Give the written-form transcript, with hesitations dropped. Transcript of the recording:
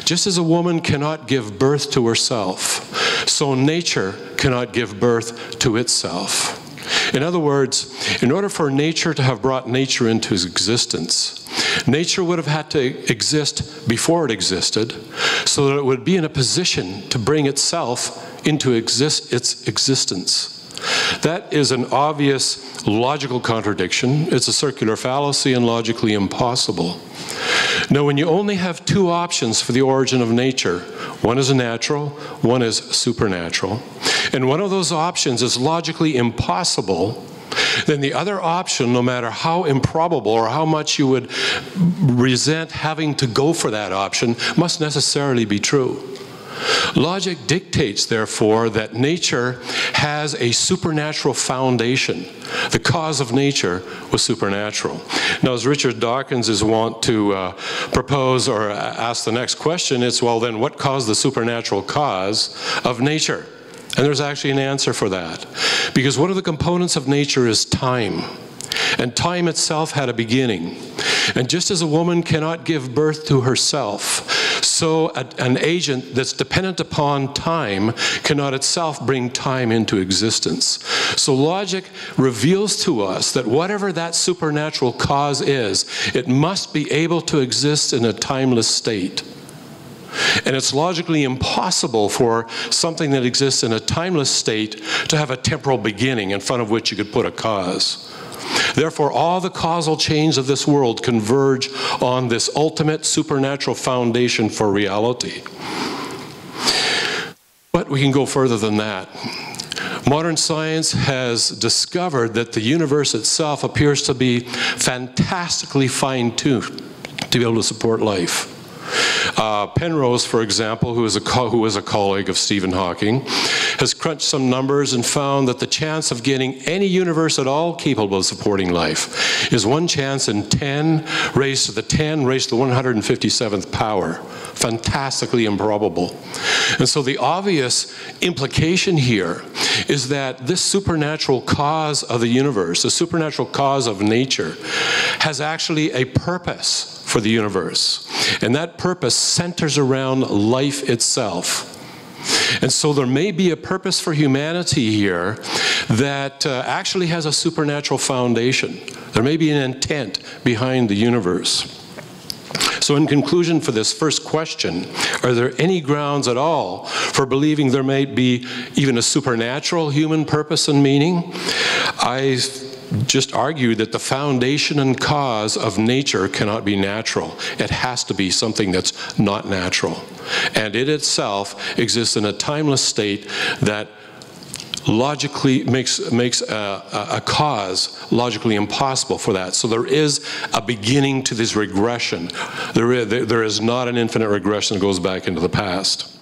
Just as a woman cannot give birth to herself, so nature cannot give birth to itself. In other words, in order for nature to have brought nature into existence, nature would have had to exist before it existed, so that it would be in a position to bring itself into its existence. That is an obvious logical contradiction. It's a circular fallacy and logically impossible. Now, when you only have two options for the origin of nature, one is natural, one is supernatural, and one of those options is logically impossible, then the other option, no matter how improbable or how much you would resent having to go for that option, must necessarily be true. Logic dictates, therefore, that nature has a supernatural foundation. The cause of nature was supernatural. Now, as Richard Dawkins is wont to propose or ask the next question, it's, well, then what caused the supernatural cause of nature? And there's actually an answer for that. Because one of the components of nature is time. And time itself had a beginning. And just as a woman cannot give birth to herself, so an agent that's dependent upon time cannot itself bring time into existence. So logic reveals to us that whatever that supernatural cause is, it must be able to exist in a timeless state. And it's logically impossible for something that exists in a timeless state to have a temporal beginning in front of which you could put a cause. Therefore, all the causal chains of this world converge on this ultimate supernatural foundation for reality. But we can go further than that. Modern science has discovered that the universe itself appears to be fantastically fine-tuned to be able to support life. Penrose, for example, who is a colleague of Stephen Hawking, has crunched some numbers and found that the chance of getting any universe at all capable of supporting life is 1 chance in 10 raised to the 10 raised to the 157th power. Fantastically improbable. And so the obvious implication here is that this supernatural cause of the universe, the supernatural cause of nature, has actually a purpose for the universe. And that purpose centers around life itself. And so there may be a purpose for humanity here that actually has a supernatural foundation. There may be an intent behind the universe. So in conclusion for this first question, are there any grounds at all for believing there may be even a supernatural human purpose and meaning? I just argued that the foundation and cause of nature cannot be natural. It has to be something that's not natural. And it itself exists in a timeless state that logically makes a cause logically impossible for that. So there is a beginning to this regression. There is not an infinite regression that goes back into the past.